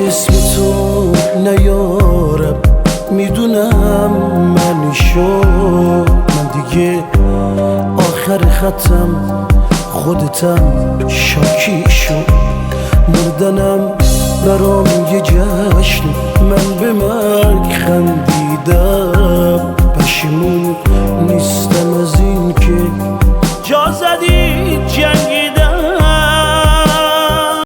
اسم تو نیارم، میدونم من من دیگه آخر خطم، خودتم شاکی شد. مردنم برام یه جشن، من به مرگ خندیدم. پشیمون نیستم از این که جا زدی جنگ